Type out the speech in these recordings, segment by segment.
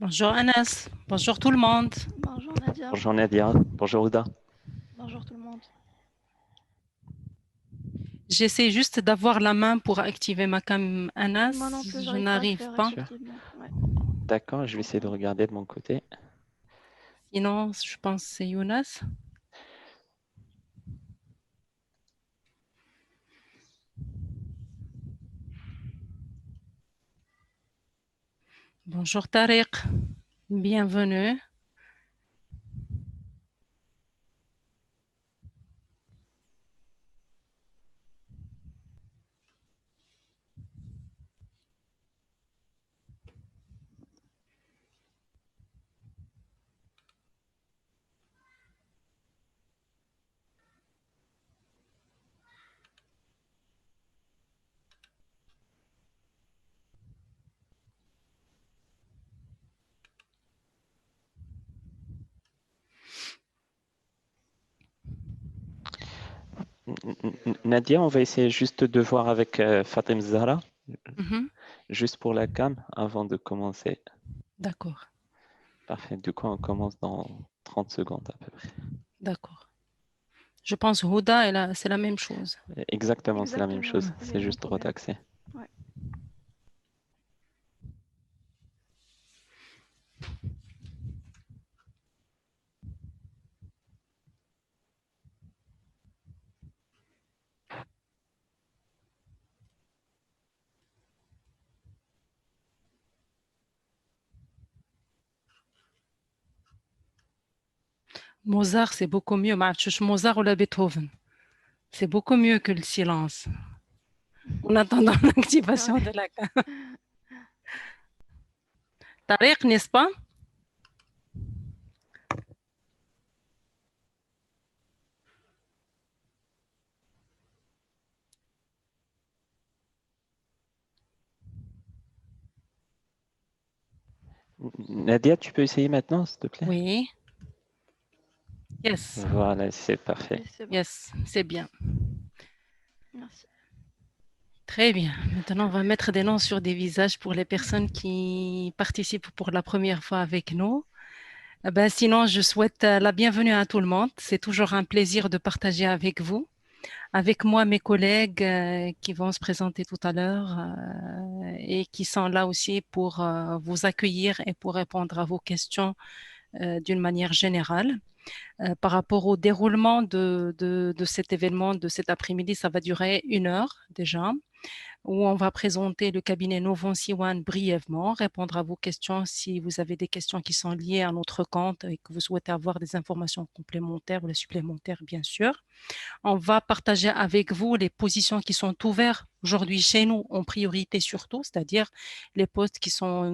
Bonjour Anas, bonjour tout le monde. Bonjour Nadia. Bonjour Nadia, bonjour Ouda. Bonjour tout le monde. J'essaie juste d'avoir la main pour activer ma cam Anas. Moi non plus, Je j'arrive pas à le n'arrive faire, pas. Sûr. effectivement. Ouais. D'accord, je vais essayer de regarder de mon côté. Sinon, je pense que c'est Younes. Bonjour Tariq, bienvenue. Nadia, on va essayer juste de voir avec Fatim Zahra, Mhm, juste pour la cam, avant de commencer. d'accord, Parfait, du coup on commence dans 30 secondes à peu près. d'accord. Je pense Houda, c'est la même chose. Exactement, c'est la même Exactement, chose, j'ai c'est le même juste droit problème. d'accès. Ouais. Mozart, c'est beaucoup mieux. Mozart ou la Beethoven. C'est beaucoup mieux que le silence. En attendant C'est l'activation vrai. de la cam. Tariq, n'est-ce pas? Nadia, tu peux essayer maintenant, s'il te plaît? Oui. Yes, Voilà, c'est parfait. Oui, c'est bon. yes, c'est bien. Merci. Très bien. Maintenant, on va mettre des noms sur des visages pour les personnes qui participent pour la première fois avec nous. Sinon, je souhaite la bienvenue à tout le monde. C'est toujours un plaisir de partager avec vous. Avec moi, mes collègues qui vont se présenter tout à l'heure et qui sont là aussi pour vous accueillir et pour répondre à vos questions d'une manière générale. Par rapport au déroulement de cet événement, de cet après-midi, ça va durer 1 heure déjà où on va présenter le cabinet Novon Siwan brièvement, répondre à vos questions si vous avez des questions qui sont liées à notre compte et que vous souhaitez avoir des informations complémentaires ou supplémentaires, bien sûr. On va partager avec vous les positions qui sont ouvertes aujourd'hui chez nous en priorité surtout, c'est-à-dire les postes qui sont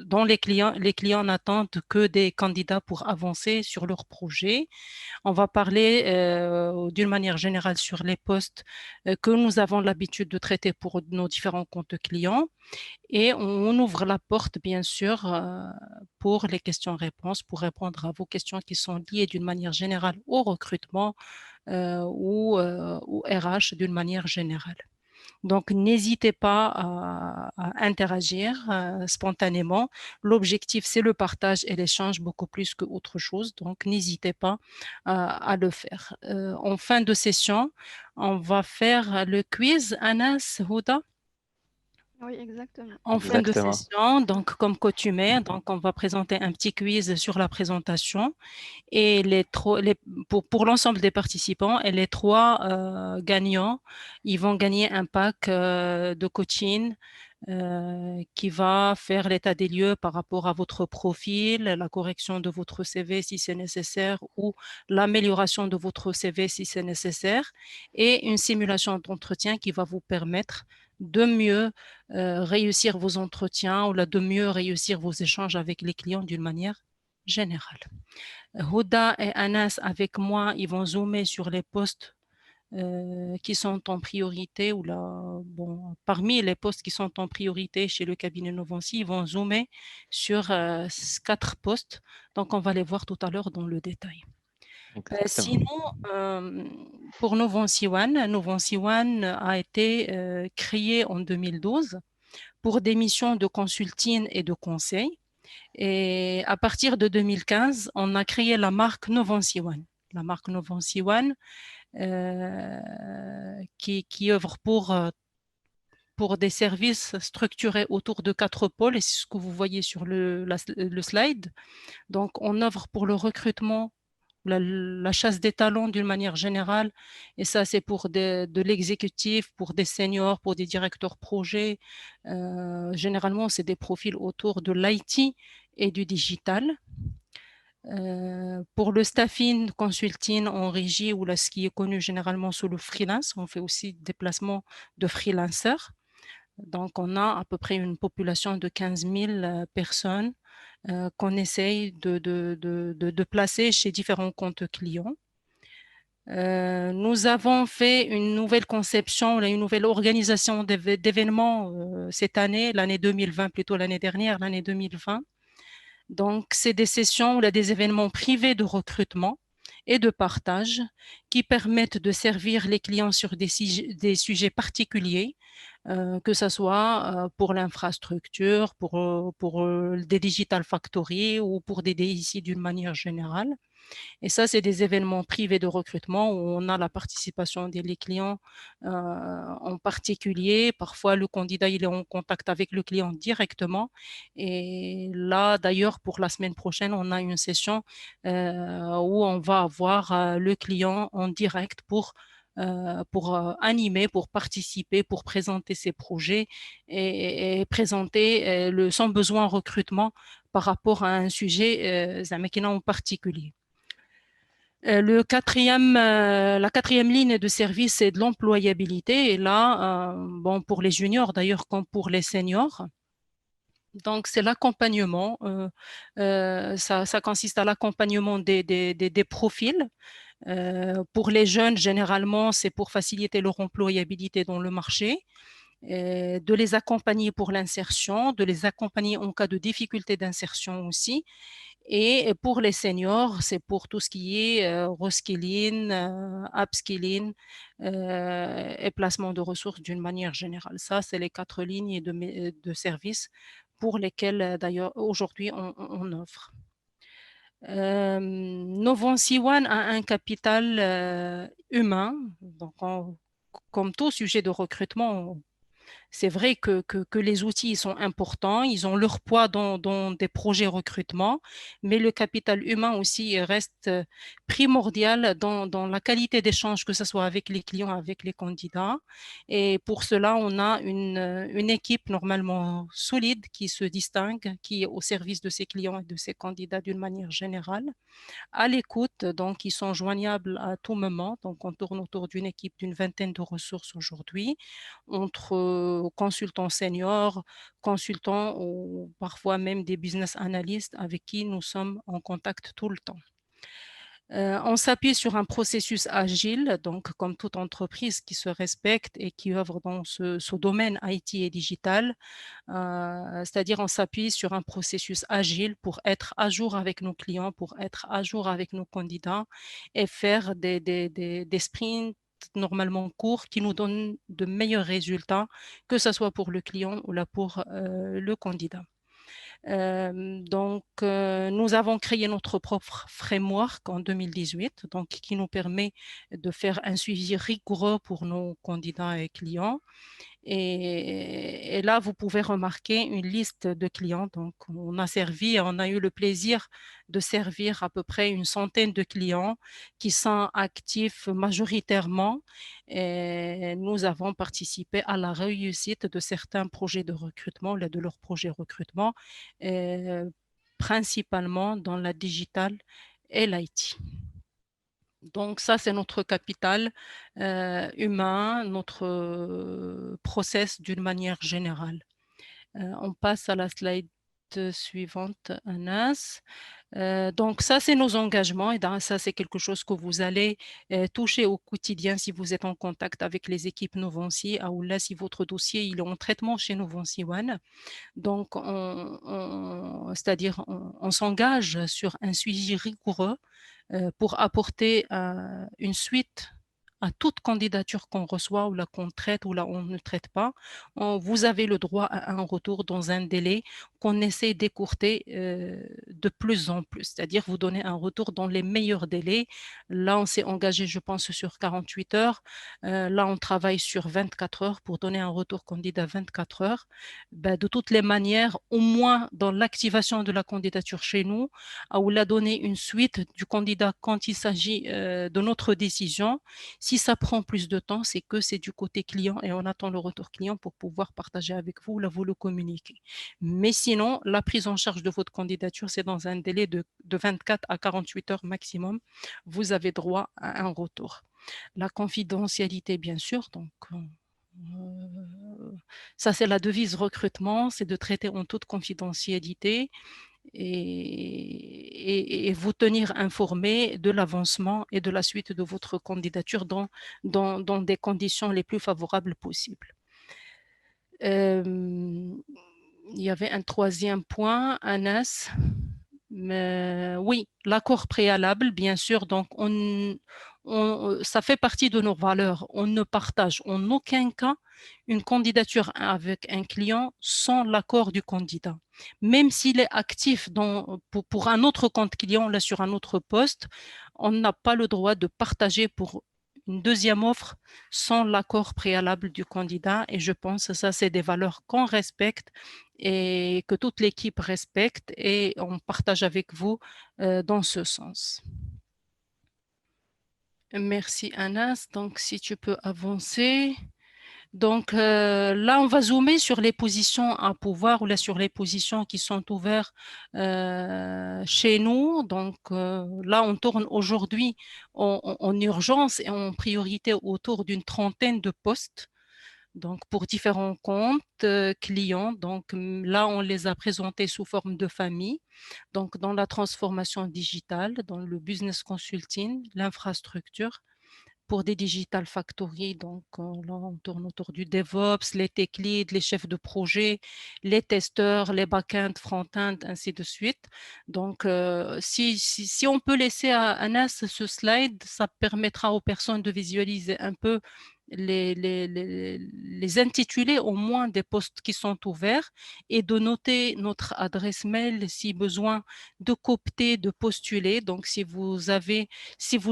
dont les clients n'attendent que des candidats pour avancer sur leur projet. On va parler d'une manière générale sur les postes que nous avons l'habitude de traiter pour nos différents comptes clients et on ouvre la porte, bien sûr, pour les questions-réponses, pour répondre à vos questions qui sont liées d'une manière générale au recrutement ou RH d'une manière générale. Donc, n'hésitez pas à interagir spontanément. L'objectif, c'est le partage et l'échange beaucoup plus qu'autre chose. Donc, n'hésitez pas à le faire. En fin de session, on va faire le quiz. Anas, Houda. Oui, exactement. En fin de Exactement. session, donc comme coutumier, donc on va présenter un petit quiz sur la présentation et pour l'ensemble des participants et les trois gagnants, ils vont gagner un pack de coaching qui va faire l'état des lieux par rapport à votre profil, la correction de votre CV si c'est nécessaire ou l'amélioration de votre CV si c'est nécessaire et une simulation d'entretien qui va vous permettre de mieux réussir vos entretiens ou de mieux réussir vos échanges avec les clients d'une manière générale. Houda et Anas avec moi, ils vont zoomer sur les postes qui sont en priorité ou parmi les postes qui sont en priorité chez le cabinet Novancy, ils vont zoomer sur 4 postes. Donc, on va les voir tout à l'heure dans le détail. Exactement. Sinon, pour Novancy One a été créé en 2012 pour des missions de consulting et de conseil. Et à partir de 2015, on a créé la marque Novancy One. La marque Novancy One qui œuvre pour des services structurés autour de 4 pôles, et c'est ce que vous voyez sur le slide. Donc, on œuvre pour le recrutement, la chasse des talents d'une manière générale, et ça, c'est pour de l'exécutif, pour des seniors, pour des directeurs projets. Généralement, c'est des profils autour de l'IT et du digital. Pour le staffing, consulting en régie, ou là, ce qui est connu généralement sous le freelance, on fait aussi des placements de freelancers. Donc, on a à peu près une population de 15 000 personnes qu'on essaye de placer chez différents comptes clients. Nous avons fait une nouvelle conception, une nouvelle organisation d'événements cette année, l'année 2020, plutôt l'année dernière, l'année 2020. Donc, c'est des sessions, des événements privés de recrutement et de partage qui permettent de servir les clients sur des sujets particuliers, que ce soit pour l'infrastructure, pour des digital factories ou pour des DIC d'une manière générale. Et ça, c'est des événements privés de recrutement où on a la participation des clients en particulier. Parfois, le candidat il est en contact avec le client directement. Et là, d'ailleurs, pour la semaine prochaine, on a une session où on va avoir le client en direct pour animer, pour participer, pour présenter ses projets et présenter son besoin en recrutement par rapport à un sujet en particulier. La quatrième ligne de service, c'est de l'employabilité. Et là, bon, pour les juniors d'ailleurs comme pour les seniors, donc c'est l'accompagnement. Ça consiste à l'accompagnement des profils. Pour les jeunes, généralement, c'est pour faciliter leur employabilité dans le marché. De les accompagner pour l'insertion, de les accompagner en cas de difficulté d'insertion aussi. Et pour les seniors, c'est pour tout ce qui est reskilling, upskilling et placement de ressources d'une manière générale. Ça, c'est les 4 lignes de services pour lesquelles, d'ailleurs, aujourd'hui, on offre. Novancy One a un capital humain. Donc, comme tout sujet de recrutement, c'est vrai que les outils sont importants, ils ont leur poids dans des projets recrutement, mais le capital humain aussi reste primordial dans la qualité d'échange, que ce soit avec les clients, avec les candidats. Et pour cela, on a une équipe normalement solide qui se distingue, qui est au service de ses clients et de ses candidats d'une manière générale, à l'écoute, donc ils sont joignables à tout moment. Donc on tourne autour d'une équipe d'une vingtaine de ressources aujourd'hui, entre consultants seniors, consultants ou parfois même des business analysts avec qui nous sommes en contact tout le temps. On s'appuie sur un processus agile, donc comme toute entreprise qui se respecte et qui œuvre dans ce domaine IT et digital, c'est-à-dire on s'appuie sur un processus agile pour être à jour avec nos clients, pour être à jour avec nos candidats et faire des sprints normalement courts qui nous donnent de meilleurs résultats, que ce soit pour le client ou là pour le candidat. Nous avons créé notre propre framework en 2018, donc, qui nous permet de faire un suivi rigoureux pour nos candidats et clients. Et là, vous pouvez remarquer une liste de clients. Donc, on a eu le plaisir de servir à peu près une centaine de clients qui sont actifs majoritairement. Et nous avons participé à la réussite de certains projets de recrutement, de leurs projets de recrutement, principalement dans la digital et l'IT. Donc ça, c'est notre capital humain, notre process d'une manière générale. On passe à la slide suivante, Anas. Donc ça, c'est nos engagements et ça, c'est quelque chose que vous allez toucher au quotidien si vous êtes en contact avec les équipes Novancy ou là, si votre dossier il est en traitement chez Novancy One. Donc, c'est-à-dire on s'engage sur un suivi rigoureux pour apporter une suite à toute candidature qu'on reçoit ou là qu'on traite ou là on ne traite pas, vous avez le droit à un retour dans un délai qu'on essaie d'écourter de plus en plus. C'est-à-dire vous donner un retour dans les meilleurs délais. Là, on s'est engagé, je pense, sur 48 heures. Là, on travaille sur 24 heures pour donner un retour candidat 24 heures. Ben, de toutes les manières, au moins dans l'activation de la candidature chez nous, ou la donner une suite du candidat quand il s'agit de notre décision. Si ça prend plus de temps, c'est que c'est du côté client et on attend le retour client pour pouvoir partager avec vous, là, vous le communiquer. Mais sinon, la prise en charge de votre candidature, c'est dans un délai de 24 à 48 heures maximum. Vous avez droit à un retour. La confidentialité, bien sûr, donc ça c'est la devise recrutement, c'est de traiter en toute confidentialité et vous tenir informé de l'avancement et de la suite de votre candidature dans des conditions les plus favorables possibles. Il y avait un troisième point, Anas. Mais oui, l'accord préalable, bien sûr, donc ça fait partie de nos valeurs. On ne partage en aucun cas une candidature avec un client sans l'accord du candidat. Même s'il est actif pour un autre compte client, là sur un autre poste, on n'a pas le droit de partager pour une deuxième offre sans l'accord préalable du candidat. Et je pense que ça, c'est des valeurs qu'on respecte et que toute l'équipe respecte et on partage avec vous dans ce sens. Merci Anas. Donc, si tu peux avancer. Donc là, on va zoomer sur les positions à pouvoir ou là sur les positions qui sont ouvertes chez nous. Donc là, on tourne aujourd'hui en urgence et en priorité autour d'une trentaine de postes. Donc pour différents comptes clients. Donc là, on les a présentés sous forme de famille. Donc dans la transformation digitale, dans le business consulting, l'infrastructure pour des digital factories. Donc, là, on tourne autour du DevOps, les tech leads, les chefs de projet, les testeurs, les back-end, front-end, ainsi de suite. Donc, si on peut laisser à Anas ce slide, ça permettra aux personnes de visualiser un peu les intitulés au moins des postes qui sont ouverts et de noter notre adresse mail si besoin de coopter, de postuler. Donc, si vous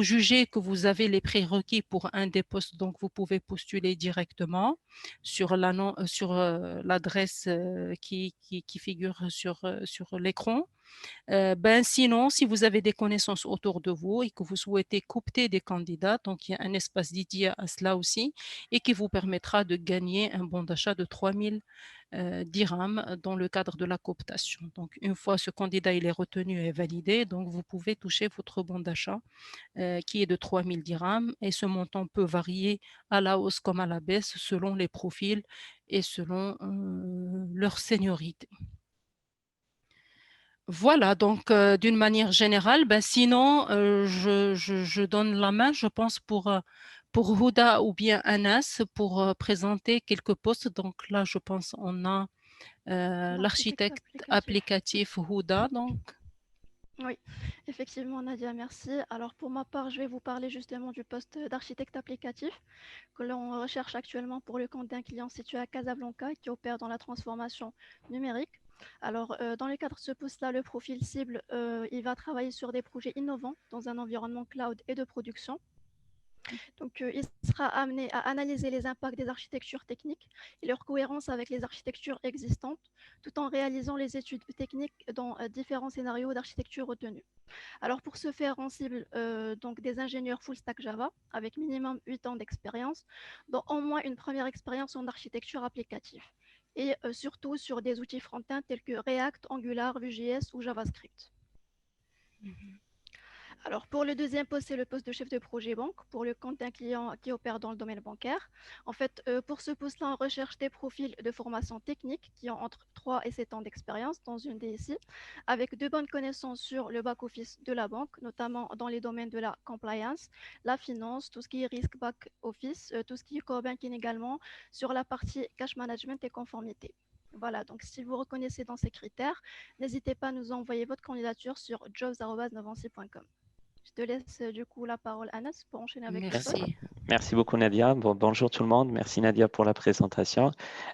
jugez que vous avez les prérequis pour un des postes, donc vous pouvez postuler directement sur l'adresse qui figure sur l'écran. Sinon, si vous avez des connaissances autour de vous et que vous souhaitez coopter des candidats, donc il y a un espace dédié à cela aussi et qui vous permettra de gagner un bon d'achat de 3000 dirhams dans le cadre de la cooptation. Donc, une fois ce candidat il est retenu et validé, donc vous pouvez toucher votre bon d'achat qui est de 3000 dirhams et ce montant peut varier à la hausse comme à la baisse selon les profils et selon leur seniorité. Voilà, donc d'une manière générale, sinon je donne la main, je pense, pour Houda ou bien Anas pour présenter quelques postes. Donc là, je pense on a l'architecte applicatif Houda. Donc. Oui, effectivement, Nadia, merci. Alors pour ma part, je vais vous parler justement du poste d'architecte applicatif que l'on recherche actuellement pour le compte d'un client situé à Casablanca qui opère dans la transformation numérique. Alors, dans le cadre de ce poste-là, le profil cible, il va travailler sur des projets innovants dans un environnement cloud et de production. Donc, il sera amené à analyser les impacts des architectures techniques et leur cohérence avec les architectures existantes, tout en réalisant les études techniques dans différents scénarios d'architecture retenus. Alors, pour ce faire, on cible donc des ingénieurs full stack Java avec minimum 8 ans d'expérience, dont au moins une première expérience en architecture applicative et surtout sur des outils front-end tels que React, Angular, Vue.js ou JavaScript. Alors, pour le deuxième poste, c'est le poste de chef de projet banque pour le compte d'un client qui opère dans le domaine bancaire. En fait, pour ce poste-là, on recherche des profils de formation technique qui ont entre 3 et 7 ans d'expérience dans une DSI, avec de bonnes connaissances sur le back-office de la banque, notamment dans les domaines de la compliance, la finance, tout ce qui est risque back-office, tout ce qui est core banking également, sur la partie cash management et conformité. Voilà, donc si vous reconnaissez dans ces critères, n'hésitez pas à nous envoyer votre candidature sur jobs@novancy.com. Je te laisse du coup la parole, Anas, pour enchaîner avec Merci. Merci beaucoup Nadia. Bonjour tout le monde. Merci Nadia pour la présentation.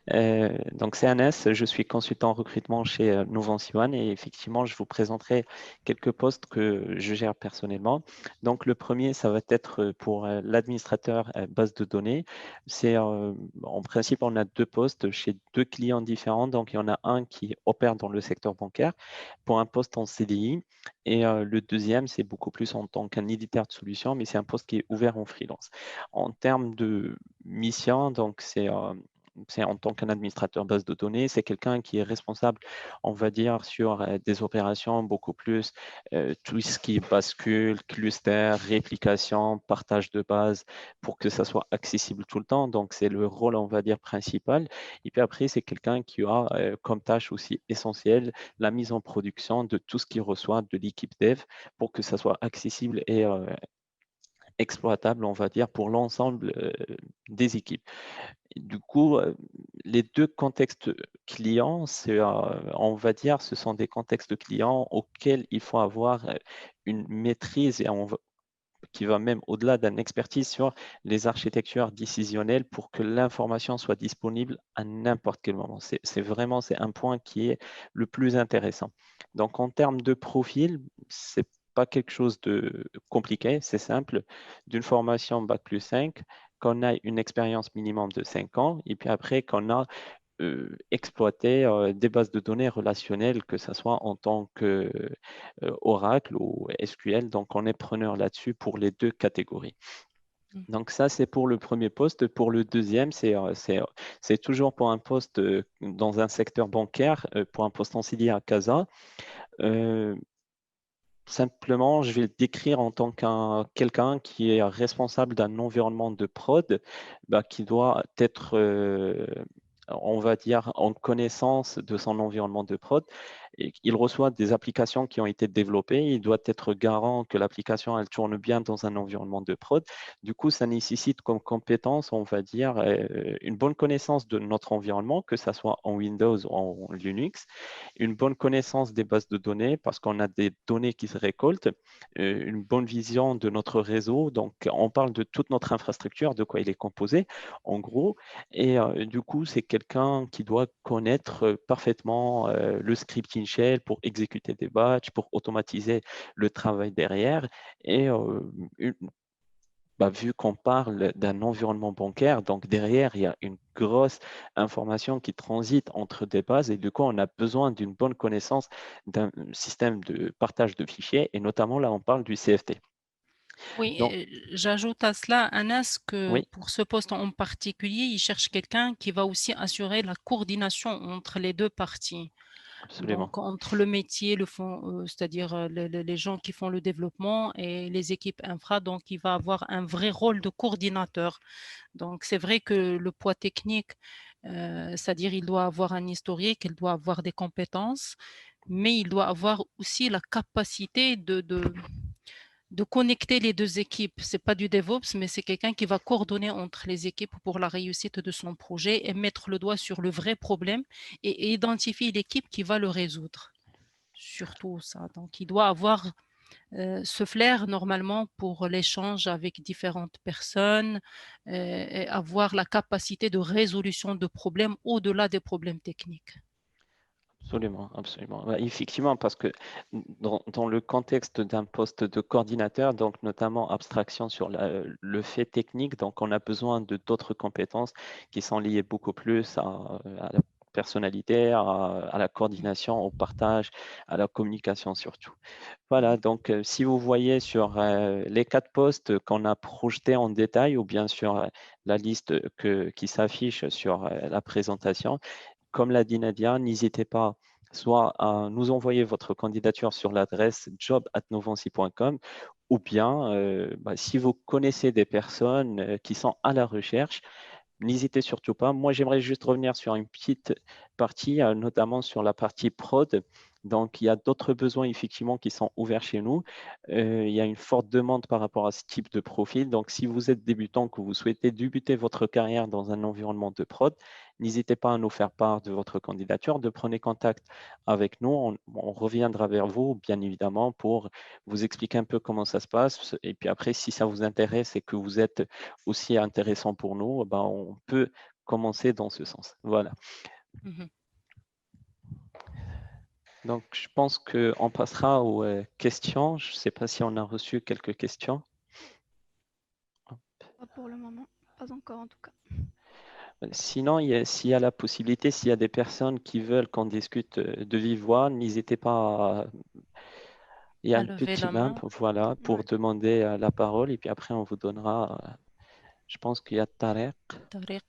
Donc c'est Anas, je suis consultant en recrutement chez Novance One et effectivement je vous présenterai quelques postes que je gère personnellement. Donc le premier, ça va être pour l'administrateur base de données. C'est en principe on a deux postes chez deux clients différents. Donc il y en a un qui opère dans le secteur bancaire pour un poste en CDI et le deuxième c'est beaucoup plus en tant qu'un éditeur de solutions, mais c'est un poste qui est ouvert en freelance. En termes de mission, donc c'est en tant qu'un administrateur base de données, c'est quelqu'un qui est responsable, on va dire, sur des opérations beaucoup plus, tout ce qui est bascule, cluster, réplication, partage de base, pour que ça soit accessible tout le temps. Donc, c'est le rôle, on va dire, principal. Et puis après, c'est quelqu'un qui a comme tâche aussi essentielle la mise en production de tout ce qu'il reçoit de l'équipe dev pour que ça soit accessible et exploitable, on va dire, pour l'ensemble des équipes. Et du coup, les deux contextes clients, on va dire, ce sont des contextes clients auxquels il faut avoir une maîtrise et qui va même au-delà d'une expertise sur les architectures décisionnelles pour que l'information soit disponible à n'importe quel moment. C'est un point qui est le plus intéressant. Donc, en termes de profil, c'est pas quelque chose de compliqué, c'est simple. D'une formation Bac+5, qu'on a une expérience minimum de 5 ans, et puis après qu'on a exploité des bases de données relationnelles, que ce soit en tant que Oracle ou SQL. Donc, on est preneur là-dessus pour les deux catégories. Donc, ça, c'est pour le premier poste. Pour le deuxième, c'est toujours pour un poste dans un secteur bancaire, pour un poste en CDI à Casa. Euh, Simplement, je vais le décrire en tant qu'un quelqu'un qui est responsable d'un environnement de prod, bah, qui doit être, on va dire, en connaissance de son environnement de prod. Et il reçoit des applications qui ont été développées. Il doit être garant que l'application elle tourne bien dans un environnement de prod. Du coup, ça nécessite comme compétence, on va dire, une bonne connaissance de notre environnement, que ce soit en Windows ou en Linux, une bonne connaissance des bases de données parce qu'on a des données qui se récoltent, une bonne vision de notre réseau. Donc, on parle de toute notre infrastructure, de quoi il est composé, en gros. Et du coup, c'est quelqu'un qui doit connaître parfaitement le scripting shell pour exécuter des batchs, pour automatiser le travail derrière. Et vu qu'on parle d'un environnement bancaire, donc derrière, il y a une grosse information qui transite entre des bases et du coup, on a besoin d'une bonne connaissance d'un système de partage de fichiers et notamment là, on parle du CFT. Oui, Donc, j'ajoute à cela, Anas, que oui, pour ce poste en particulier, il cherche quelqu'un qui va aussi assurer la coordination entre les deux parties. absolument. Donc, entre le métier, c'est-à-dire les gens qui font le développement et les équipes infra, donc il va avoir un vrai rôle de coordinateur. Donc, c'est vrai que le poids technique, c'est-à-dire il doit avoir un historique, il doit avoir des compétences, mais il doit avoir aussi la capacité de connecter les deux équipes. C'est pas du DevOps, mais c'est quelqu'un qui va coordonner entre les équipes pour la réussite de son projet et mettre le doigt sur le vrai problème et identifier l'équipe qui va le résoudre. Surtout ça. Donc, il doit avoir ce flair normalement pour l'échange avec différentes personnes et avoir la capacité de résolution de problèmes au-delà des problèmes techniques. Absolument, absolument. Effectivement, parce que dans le contexte d'un poste de coordinateur, donc notamment abstraction sur le fait technique, donc on a besoin de d'autres compétences qui sont liées beaucoup plus à la personnalité, à la coordination, au partage, à la communication surtout. Voilà, donc si vous voyez sur les 4 postes qu'on a projetés en détail ou bien sur la liste qui s'affiche sur la présentation, comme l'a dit Nadia, n'hésitez pas soit à nous envoyer votre candidature sur l'adresse job@novancy.com ou bien si vous connaissez des personnes qui sont à la recherche, n'hésitez surtout pas. Moi, j'aimerais juste revenir sur une petite partie, notamment sur la partie prod. Donc, il y a d'autres besoins effectivement qui sont ouverts chez nous. Il y a une forte demande par rapport à ce type de profil. Donc, si vous êtes débutant, que vous souhaitez débuter votre carrière dans un environnement de prod, n'hésitez pas à nous faire part de votre candidature, de prendre contact avec nous. On reviendra vers vous, bien évidemment, pour vous expliquer un peu comment ça se passe. Et puis après, si ça vous intéresse et que vous êtes aussi intéressant pour nous, ben, on peut commencer dans ce sens. Voilà. Mhm. Donc, je pense qu'on passera aux questions. Je ne sais pas si on a reçu quelques questions. Pas pour le moment, pas encore en tout cas. Sinon, s'il y a la possibilité, s'il y a des personnes qui veulent qu'on discute de vive voix, n'hésitez pas à... Il y a À un lever petit la main main. voilà, pour Ouais. demander la parole et puis après, on vous donnera... je pense qu'il y a Tarek. Tariq.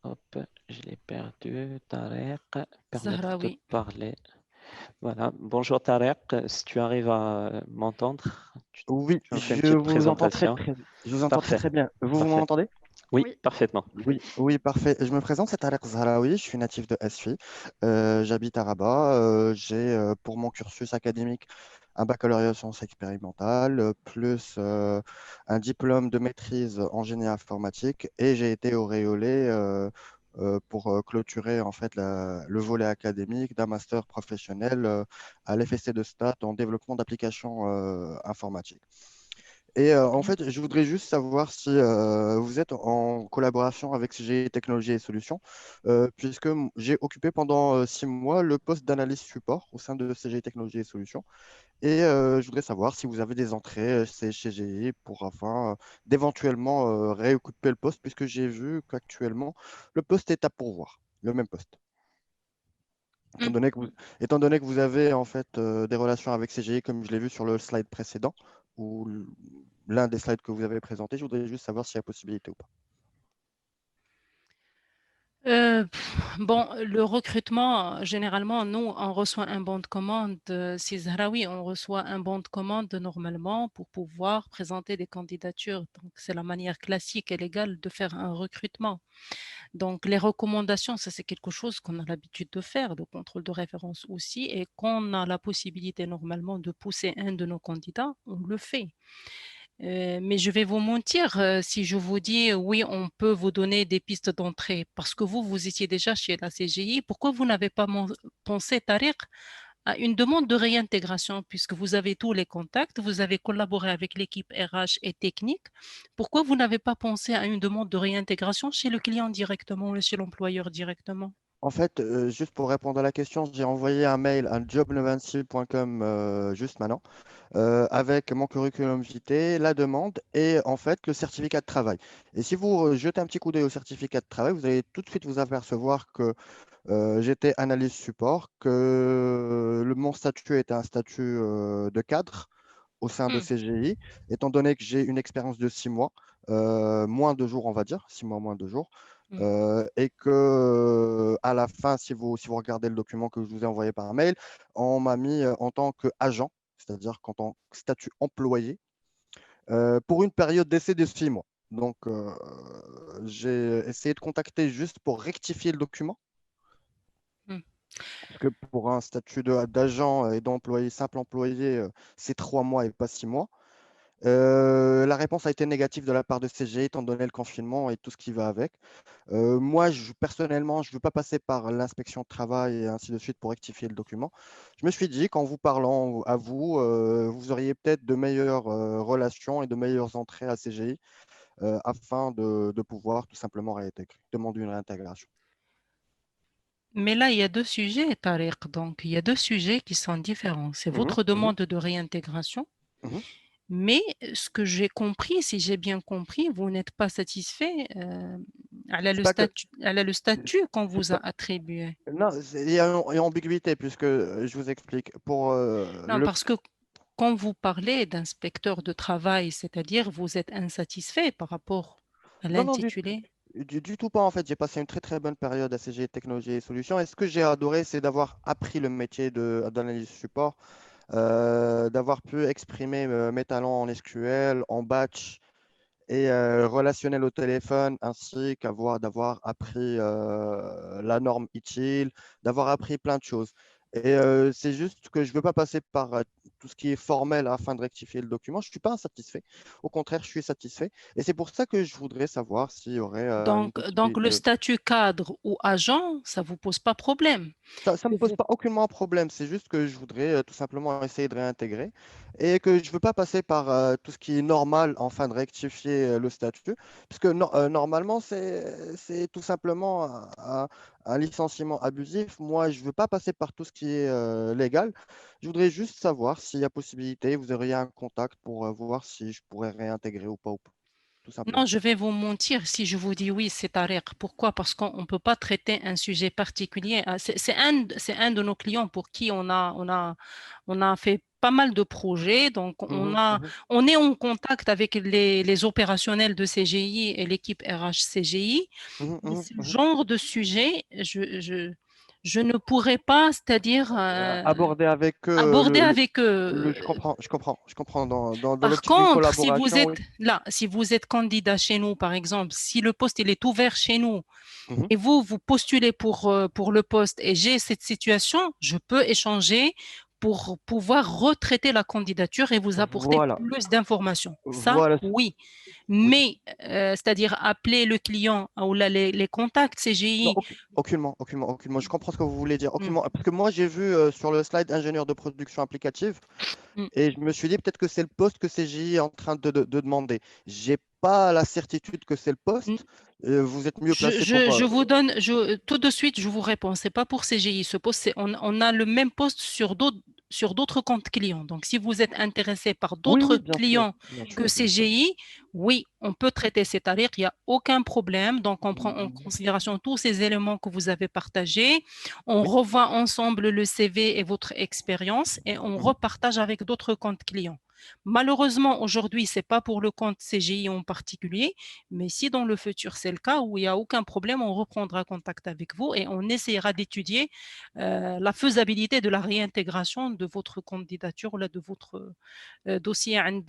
Hop, je l'ai perdu. Tarek, permettre de Zahraoui. parler. Voilà. Bonjour Tarek, si tu arrives à m'entendre, Oui, tu me fais une petite présentation. je vous entends très Parfait, très bien. Vous parfait. m'entendez? Oui, Oui, parfaitement. Oui, oui, parfait. Je me présente, c'est Tarek Zahraoui, je suis natif de SFI. J'habite à Rabat. J'ai pour mon cursus académique un baccalauréat en sciences expérimentales, plus un diplôme de maîtrise en génie informatique et j'ai été auréolé pour clôturer en fait le volet académique d'un master professionnel à l'FSC de Stade en développement d'applications informatiques. Et en Ok. fait, je voudrais juste savoir si vous êtes en collaboration avec CGI Technologies et Solutions, puisque j'ai occupé pendant 6 mois le poste d'analyste support au sein de CGI Technologies et Solutions. Et je voudrais savoir si vous avez des entrées chez CGI pour afin d'éventuellement réoccuper le poste, puisque j'ai vu qu'actuellement, le poste est à pourvoir, le même poste. Étant Mm. donné que vous, étant donné que vous avez en fait des relations avec CGI, comme je l'ai vu sur le slide précédent, ou l'un des slides que vous avez présenté, je voudrais juste savoir s'il y a possibilité ou pas. Bon, le recrutement, généralement, nous, on reçoit un bon de commande. Si Zahraoui, on reçoit un bon de commande normalement pour pouvoir présenter des candidatures. Donc, c'est la manière classique et légale de faire un recrutement. Donc, les recommandations, ça, c'est quelque chose qu'on a l'habitude de faire, le contrôle de référence aussi, et qu'on a la possibilité normalement de pousser un de nos candidats, on le fait. Mais je vais vous mentir si je vous dis oui, on peut vous donner des pistes d'entrée parce que vous étiez déjà chez la CGI. Pourquoi vous n'avez pas pensé, Tariq, à une demande de réintégration puisque vous avez tous les contacts, vous avez collaboré avec l'équipe RH et technique. Pourquoi vous n'avez pas pensé à une demande de réintégration chez le client directement ou chez l'employeur directement? En fait, juste pour répondre à la question, j'ai envoyé un mail à job96.com juste maintenant avec mon curriculum vitae, la demande et en fait le certificat de travail. Et si vous jetez un petit coup d'œil au certificat de travail, vous allez tout de suite vous apercevoir que j'étais analyste support, que mon statut était un statut de cadre au sein de Hmm, CGI, étant donné que j'ai une expérience de 6 mois, moins de jours, on va dire, 6 mois moins de jours, hmm, et que à la fin, si vous regardez le document que je vous ai envoyé par mail, on m'a mis en tant qu'agent, c'est-à-dire qu'en tant que statut employé, pour une période d'essai de 6 mois. Donc, j'ai essayé de contacter juste pour rectifier le document hmm. parce que pour un statut d'agent et d'employé, simple employé, c'est 3 mois et pas 6 mois. La réponse a été négative de la part de CG, étant donné le confinement et tout ce qui va avec. Moi, personnellement, je ne veux pas passer par l'inspection de travail et ainsi de suite pour rectifier le document. Je me suis dit qu'en vous parlant à vous, vous auriez peut-être de meilleures relations et de meilleures entrées à CGI afin de pouvoir tout simplement réintégrer, demander une réintégration. Mais là, il y a deux sujets, Tariq. Donc, il y a deux sujets qui sont différents. C'est Mhm, votre mhm, demande de réintégration. mhm. Mais ce que j'ai compris, si j'ai bien compris, vous n'êtes pas satisfait C'est pas que à le statut qu'on c'est vous a pas attribué. non, il y a une ambiguïté puisque je vous explique. Pour Non, parce que quand vous parlez d'inspecteur de travail, c'est-à-dire vous êtes insatisfait par rapport à non, non, l'intitulé. du tout pas en fait. J'ai passé une très très bonne période à CG Technologies et Solutions. Et ce que j'ai adoré, c'est d'avoir appris le métier d'analyse support, d'avoir pu exprimer mes talents en SQL, en batch et relationnel au téléphone, ainsi d'avoir appris la norme ITIL, d'avoir appris plein de choses. Et c'est juste que je ne veux pas passer par tout ce qui est formel afin de rectifier le document. Je ne suis pas insatisfait. Au contraire, je suis satisfait. Et c'est pour ça que je voudrais savoir s'il y aurait une Donc, le possibilité. statut cadre ou agent, ça ne vous pose pas problème. Ça ne me pose Vous- pas aucunement un problème, c'est juste que je voudrais tout simplement essayer de réintégrer et que je ne veux pas passer par tout ce qui est normal afin de rectifier le statut, puisque normalement, c'est tout simplement un licenciement abusif. Moi, je ne veux pas passer par tout ce qui est légal. Je voudrais juste savoir s'il y a possibilité, vous auriez un contact pour voir si je pourrais réintégrer ou pas, tout Non, simplement. je vais vous mentir si je vous dis oui, c'est Tariq. Pourquoi? Parce qu'on ne peut pas traiter un sujet particulier. C'est un de nos clients pour qui on a fait pas mal de projets. Donc, Mhm, mhm, on est en contact avec les opérationnels de CGI et l'équipe RH CGI. mhm, Mais mhm, ce mhm. genre de sujet, je ne pourrais pas, c'est-à-dire Aborder avec eux aborder avec eux. je comprends. Dans Par l'optique d'une contre, si vous collaboration, oui. êtes là, si vous êtes candidat chez nous, par exemple, si le poste il est ouvert chez nous Mhm. et vous postulez pour le poste et j'ai cette situation, je peux échanger pour pouvoir retraiter la candidature et vous apporter Voilà, plus d'informations. Ça, voilà, oui. oui. Mais, c'est-à-dire appeler le client ou là, les contacts Non, CGI. aucunement. Je comprends ce que vous voulez dire. Mm, Aucunement. Parce que moi, j'ai vu sur le slide ingénieur de production applicative mm. et je me suis dit peut-être que c'est le poste que CGI est en train de demander. J'ai pas la certitude que c'est le poste. Vous êtes mieux placé pour. Je vous donne, tout de suite, je vous réponds. C'est pas pour CGI. Ce poste, on a le même poste sur d'autres comptes clients. Donc, si vous êtes intéressé par Oui, d'autres oui, bien sûr, clients bien que sûr, bien sûr. CGI, oui, on peut traiter ces tarifs. Il n'y a aucun problème. Donc, on prend en considération tous ces éléments que vous avez partagés. On Oui. revoit ensemble le CV et votre expérience et on Mhm. repartage avec d'autres comptes clients. Malheureusement, aujourd'hui, c'est pas pour le compte CGI en particulier. Mais si dans le futur c'est le cas, où il n'y a aucun problème, on reprendra contact avec vous et on essaiera d'étudier la faisabilité de la réintégration de votre candidature ou là, de votre dossier عند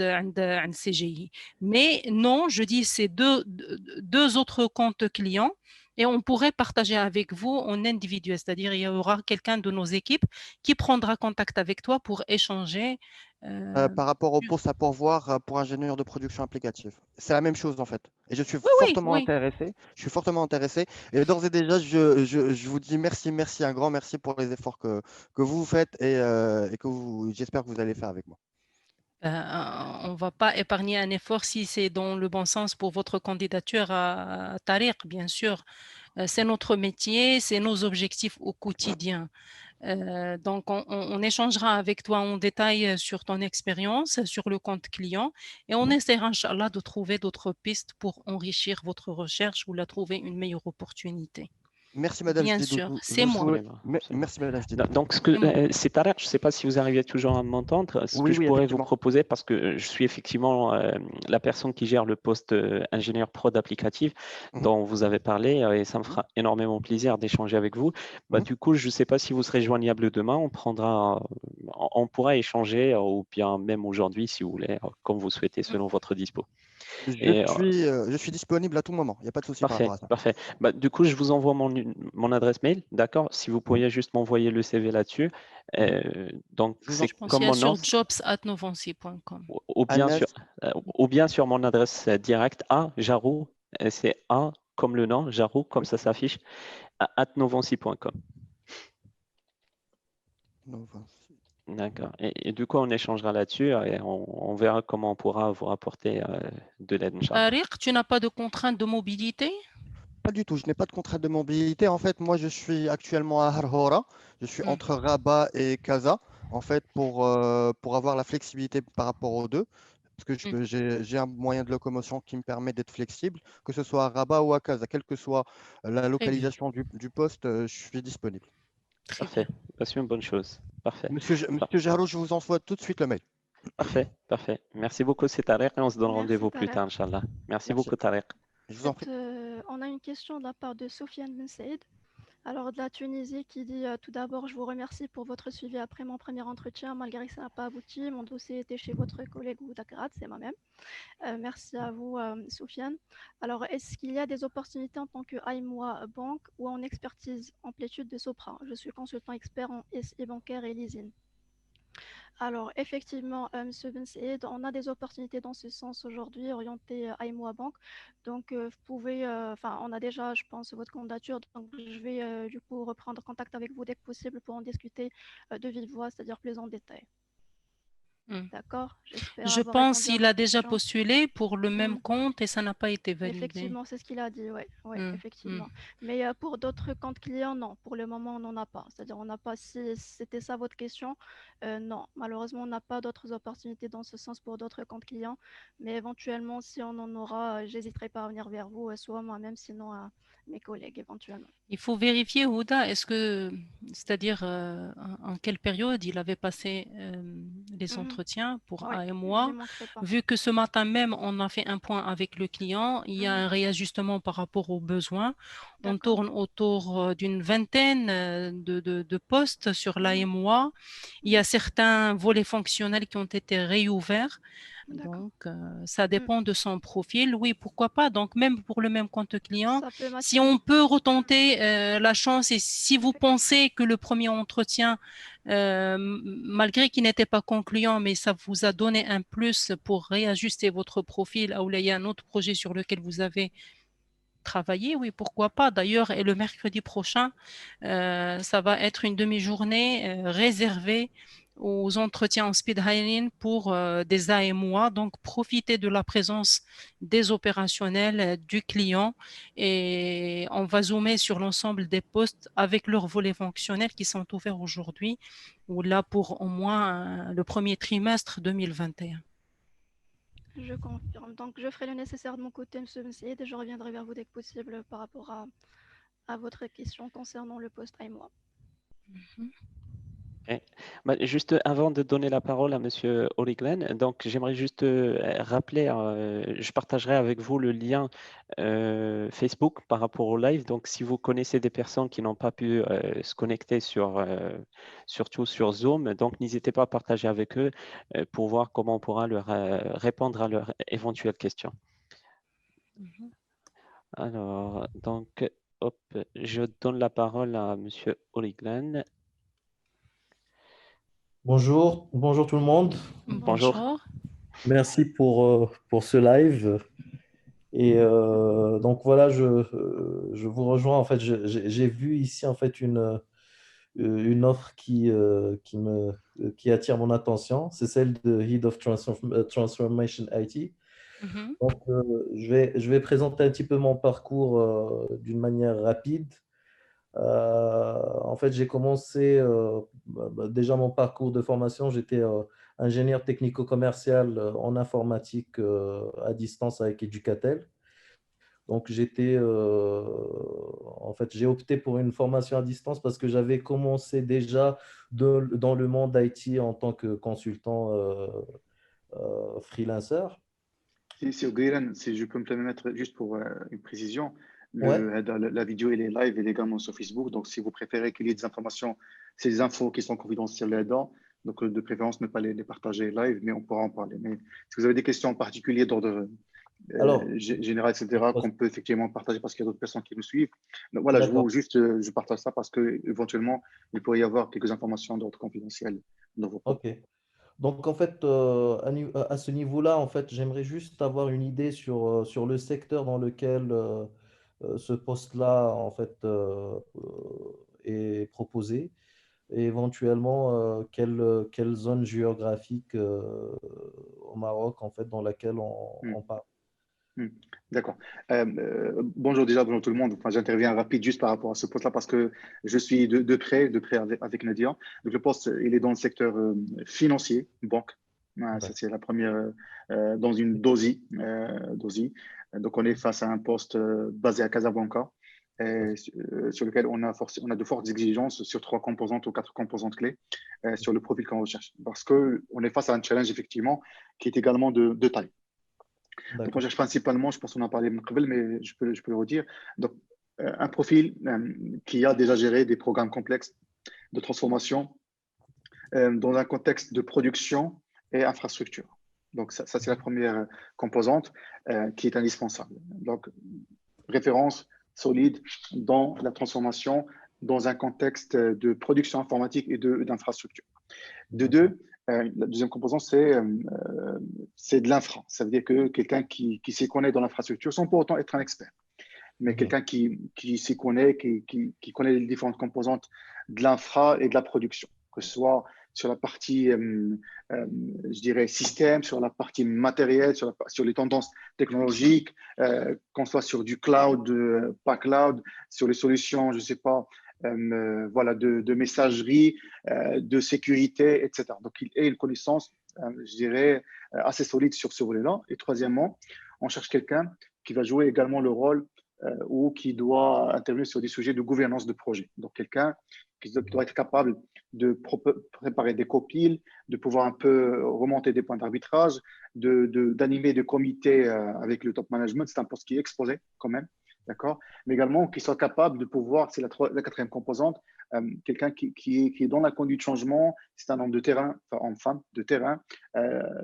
CGI. Mais non, je dis c'est deux autres comptes clients et on pourrait partager avec vous en individuel, c'est-à-dire il y aura quelqu'un de nos équipes qui prendra contact avec toi pour échanger. euh, Par rapport au poste à pourvoir pour ingénieur de production applicative. C'est la même chose en fait. Et je suis Oui, oui, fortement oui. intéressé. Je suis fortement intéressé. Et d'ores et déjà, je vous dis merci, un grand merci pour les efforts que vous faites et j'espère que vous allez faire avec moi. On ne va pas épargner un effort si c'est dans le bon sens pour votre candidature à Tariq, bien sûr. C'est notre métier, c'est nos objectifs au quotidien. Donc, on échangera avec toi en détail sur ton expérience, sur le compte client, et on Mhm. essaiera, Inch'Allah, de trouver d'autres pistes pour enrichir votre recherche ou la trouver une meilleure opportunité. Merci Madame Bien sûr, Jdidoudou. Je c'est vous moi. souhaite... Absolument, absolument. Merci Madame Jdidoudou. Donc, C'est moi. c'est à l'heure, je ne sais pas si vous arrivez toujours à m'entendre. Ce que Oui, je oui, pourrais vous effectivement. proposer, parce que je suis effectivement la personne qui gère le poste ingénieur prod applicatif Mhm, dont vous avez parlé, et ça me mhm, fera énormément plaisir d'échanger avec vous. Bah, mhm. du coup, je ne sais pas si vous serez joignable demain. On pourra échanger, ou bien même aujourd'hui, si vous voulez, comme vous souhaitez, selon votre dispo. Et Je suis disponible à tout moment. Il n'y a pas de souci par parfait, rapport à ça. parfait. Bah, du coup, je vous envoie mon adresse mail, d'accord? Si vous Mhm, pourriez juste m'envoyer le CV là-dessus. mhm. Donc, Je vous en c'est Je pense comme qu'il y a mon nom, sur jobs@novancy.com. Anas, ou bien sur mon adresse directe, Jarou, c'est A comme le nom, Jarou, comme oui. ça s'affiche, @novancy.com. Novancy. D'accord. Et du coup, on échangera là-dessus et on verra comment on pourra vous rapporter de l'aide, Inch'Allah. Tariq, tu n'as pas de contrainte de mobilité? Pas du tout, je n'ai pas de contrat de mobilité. En fait, moi, je suis actuellement à Harhora. Je suis Hmm, entre Rabat et Casa, en fait, pour avoir la flexibilité par rapport aux deux. Parce que hmm. j'ai un moyen de locomotion qui me permet d'être flexible, que ce soit à Rabat ou à Casa, quelle que soit la Très bien, localisation du poste, je suis disponible. très Parfait. bien. Bah, c'est une bonne chose. Parfait. Bah, Monsieur Jarreau, je vous envoie tout de suite le mail. parfait, parfait. Merci beaucoup, c'est Tariq, et on se donne Merci rendez-vous plus Tarek. tard, Inch'Allah. Merci Merci. beaucoup, Tariq. Je En vous en prie. fait, on a une question de la part de Sofiane Ben Saïd. Alors, de la Tunisie qui dit tout d'abord, je vous remercie pour votre suivi après mon premier entretien. Malgré que ça n'a pas abouti, mon dossier était chez votre collègue ou Dakrat, c'est moi-même. Merci à vous, Soufiane. Alors, est-ce qu'il y a des opportunités en tant que AIMOA banque ou en expertise amplitude de Sopra? Je suis consultant expert en SI bancaire et leasing. Alors, effectivement, Monsieur Ben Saïd, on a des opportunités dans ce sens aujourd'hui, orientées AIMOA Banque. Donc, vous pouvez, enfin, on a déjà, je pense, votre candidature. Donc, je vais du coup reprendre contact avec vous dès que possible pour en discuter de vive voix, c'est-à-dire plus en détail. Hmm. D'accord? J'espère Je avoir pense répondu à qu'il a votre déjà question. postulé pour le même Hmm. compte et ça n'a pas été validé. Effectivement, c'est ce qu'il a dit, oui, ouais, Hmm, hmm. effectivement. Mais pour d'autres comptes clients, non. Pour le moment, on n'en a pas. C'est-à-dire, on n'a pas, si c'était ça votre question, non. Malheureusement, on n'a pas d'autres opportunités dans ce sens pour d'autres comptes clients. Mais éventuellement, si on en aura, j'hésiterai pas à venir vers vous, soit moi-même, sinon à mes collègues éventuellement. Il faut vérifier, Houda, c'est-à-dire en quelle période il avait passé les Mhm. entretiens pour Oui, A et j'y moi, manquerai pas. vu que ce matin même, on a fait un point avec le client, il y a Mhm. un réajustement par rapport aux besoins. On D'accord. tourne autour d'une vingtaine de postes sur l'A et Mhm. moi. Il y Mhm. a certains volets fonctionnels qui ont été réouverts. D'accord. Donc, ça Mhm. dépend de son profil. Oui, pourquoi pas. Donc, même pour le même compte client, Ça peut si matcher. on peut retenter la chance et si vous Effectivement. pensez que le premier entretien, malgré qu'il n'était pas concluant, mais ça vous a donné un plus pour réajuster votre profil, ou là, il y a un autre projet sur lequel vous avez travaillé, oui, pourquoi pas. D'ailleurs, et le mercredi prochain, ça va être une demi-journée réservée aux entretiens en speed hiring pour des AMOA. Donc, profitez de la présence des opérationnels, du client et on va zoomer sur l'ensemble des postes avec leurs volets fonctionnels qui sont ouverts aujourd'hui ou là pour au moins le premier trimestre 2021. Je confirme. Donc, je ferai le nécessaire de mon côté, Monsieur Saïd, et je reviendrai vers vous dès que possible par rapport à votre question concernant le poste à moi. Ok. Bah, juste avant de donner la parole à Monsieur Oliglen, donc j'aimerais juste rappeler, je partagerai avec vous le lien Facebook par rapport au live. Donc, si vous connaissez des personnes qui n'ont pas pu se connecter surtout sur Zoom, donc n'hésitez pas à partager avec eux pour voir comment on pourra leur répondre à leurs éventuelles questions. Alors, donc, hop, je donne la parole à Monsieur Oliglen. Bonjour, bonjour tout le monde. Bonjour. Bonjour. Merci pour ce live. Et donc voilà, je vous rejoins. En fait, j'ai vu ici en fait une offre qui attire mon attention. C'est celle de Head of Transformation IT. Mhm. Donc, je vais présenter un petit peu mon parcours d'une manière rapide. En fait, j'ai commencé déjà mon parcours de formation. J'étais ingénieur technico-commercial en informatique à distance avec Educatel. Donc, en fait, j'ai opté pour une formation à distance parce que j'avais commencé déjà dans le monde IT en tant que consultant freelancer. C'est au Guéran, si je peux me permettre juste pour une précision, Ouais, la vidéo elle est live, elle est également sur Facebook. Donc, si vous préférez qu'il y ait des informations, c'est des infos qui sont confidentielles là-dedans. Donc, de préférence, ne pas les partager live, mais on pourra en parler. Mais si vous avez des questions en particulier d'ordre alors, général, etc., qu'on peut effectivement partager parce qu'il y a d'autres personnes qui nous suivent. Donc, voilà, d'accord. je partage ça parce que éventuellement, il pourrait y avoir quelques informations d'ordre confidentiel dans vos propos. OK. Donc, en fait, à ce niveau-là, en fait, j'aimerais juste avoir une idée sur le secteur dans lequel ce poste-là, en fait, est proposé et éventuellement quelle zone géographique au Maroc, en fait, dans laquelle on parle. Hmm. D'accord. Bonjour déjà, bonjour tout le monde. Enfin, j'interviens rapide juste par rapport à ce poste-là parce que je suis de près avec Nadia. Donc, le poste, il est dans le secteur financier, banque. Ça, D'accord. c'est la première, dans une DOSI. DOSI. Donc, on est face à un poste basé à Casablanca, sur lequel on a de fortes exigences sur 3 composantes ou 4 composantes clés sur le profil qu'on recherche. Parce qu'on est face à un challenge, effectivement, qui est également de taille. Donc, on D'accord. cherche principalement, je pense qu'on en a parlé, mais je peux le redire. Donc, un profil qui a déjà géré des programmes complexes de transformation dans un contexte de production et infrastructure. Donc, ça c'est la première composante qui est indispensable. Donc, référence solide dans la transformation dans un contexte de production informatique et d'infrastructure. De deux, la deuxième composante, c'est de l'infra. Ça veut dire que quelqu'un qui s'y connaît dans l'infrastructure sans pour autant être un expert. Mais quelqu'un qui s'y connaît, qui connaît les différentes composantes de l'infra et de la production, que ce soit sur la partie, je dirais, système, sur la partie matérielle, sur les tendances technologiques, qu'on soit sur du cloud, pas cloud, sur les solutions, je ne sais pas, voilà, de messagerie, de sécurité, etc. Donc, il ait une connaissance, je dirais, assez solide sur ce volet-là. Et troisièmement, on cherche quelqu'un qui va jouer également le rôle ou qui doit intervenir sur des sujets de gouvernance de projet. Donc, quelqu'un qui doit être capable de préparer des copiles, de pouvoir un peu remonter des points d'arbitrage, d'animer des comités avec le top management. C'est un poste qui est exposé quand même, d'accord? Mais également qui soit capable de pouvoir, c'est la quatrième composante, quelqu'un qui est dans la conduite de changement, c'est un homme de terrain, enfin femme de terrain,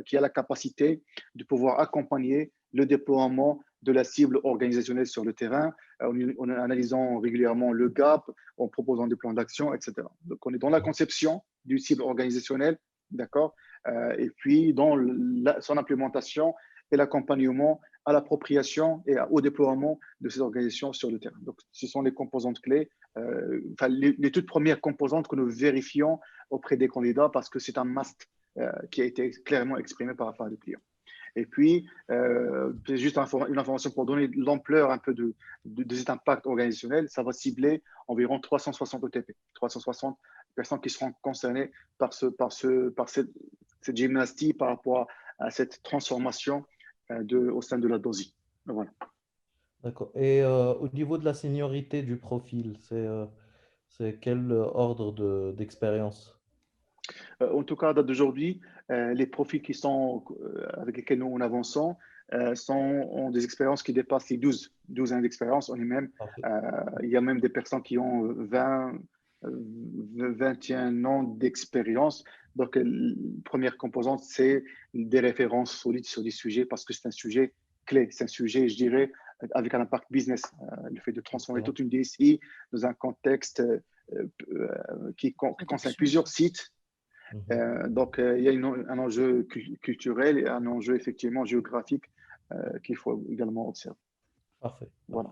qui a la capacité de pouvoir accompagner le déploiement de la cible organisationnelle sur le terrain, en analysant régulièrement le gap, en proposant des plans d'action, etc. Donc, on est dans la conception du cible organisationnel, d'accord, et puis dans son implémentation et l'accompagnement à l'appropriation et au déploiement de ces organisations sur le terrain. Donc, ce sont les composantes clés, les toutes premières composantes que nous vérifions auprès des candidats parce que c'est un must qui a été clairement exprimé par les clients. Et puis, juste une information pour donner l'ampleur un peu de cet impact organisationnel, ça va cibler environ 360 OTP, 360 personnes qui seront concernées par cette gymnastie par rapport à cette transformation au sein de la DOSI. Voilà. D'accord. Et au niveau de la seniorité du profil, c'est quel ordre d'expérience? En tout cas, à date d'aujourd'hui, les profils avec lesquels nous avançons ont des expériences qui dépassent les 12 ans d'expérience. Il y a même des personnes qui ont 21 ans d'expérience. Donc, la première composante, c'est des références solides sur des sujets parce que c'est un sujet clé. C'est un sujet, je dirais, avec un impact business. Le fait de transformer toute une DSI dans un contexte qui concerne plusieurs sites. Donc, il y a un enjeu culturel et un enjeu effectivement géographique qu'il faut également observer. Parfait. Voilà.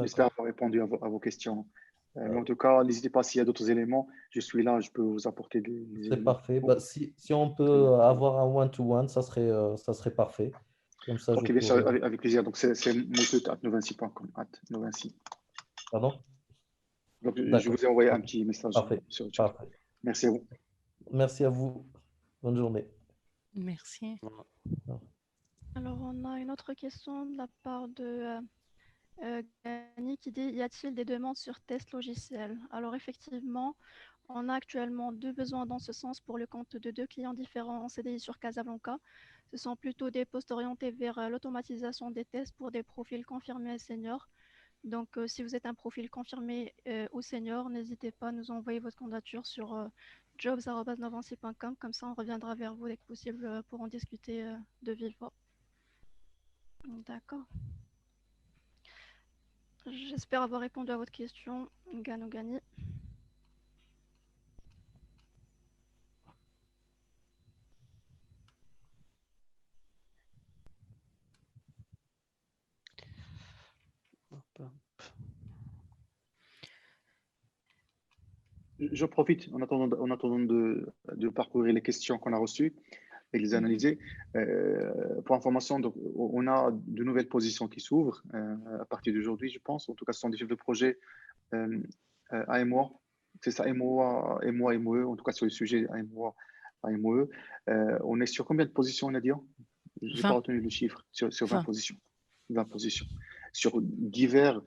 J'espère avoir répondu à vos questions. Mais en tout cas, n'hésitez pas s'il y a d'autres éléments. Je suis là, je peux vous apporter des éléments. C'est parfait. Bah, si on peut avoir un one-to-one, ça serait parfait. Comme ça, ok, bien sûr, avec plaisir. Donc, c'est moutut@novinci.com. Pardon? Donc, je vous ai envoyé un petit message sur le chat. Parfait. Merci à vous. Merci à vous. Bonne journée. Merci. Alors, on a une autre question de la part de Gani qui dit: y a-t-il des demandes sur test logiciel? Alors, effectivement, on a actuellement 2 besoins dans ce sens pour le compte de 2 clients différents en CDI sur Casablanca. Ce sont plutôt des postes orientés vers l'automatisation des tests pour des profils confirmés et seniors. Donc, si vous êtes un profil confirmé ou senior, n'hésitez pas à nous envoyer votre candidature sur jobs@novinci.com. Comme ça, on reviendra vers vous dès que possible pour en discuter de vive voix. D'accord. J'espère avoir répondu à votre question, Gano Gani. Je profite en attendant de parcourir les questions qu'on a reçues et de les analyser. Pour information, donc, on a de nouvelles positions qui s'ouvrent à partir d'aujourd'hui, je pense. En tout cas, ce sont des chefs de projet AMOA. C'est ça, MOA, MOE, en tout cas sur le sujet AMOA, AMOE. On est sur combien de positions, Nadia? Je n'ai pas retenu le chiffre. Sur 20 positions. 20 positions. Sur divers,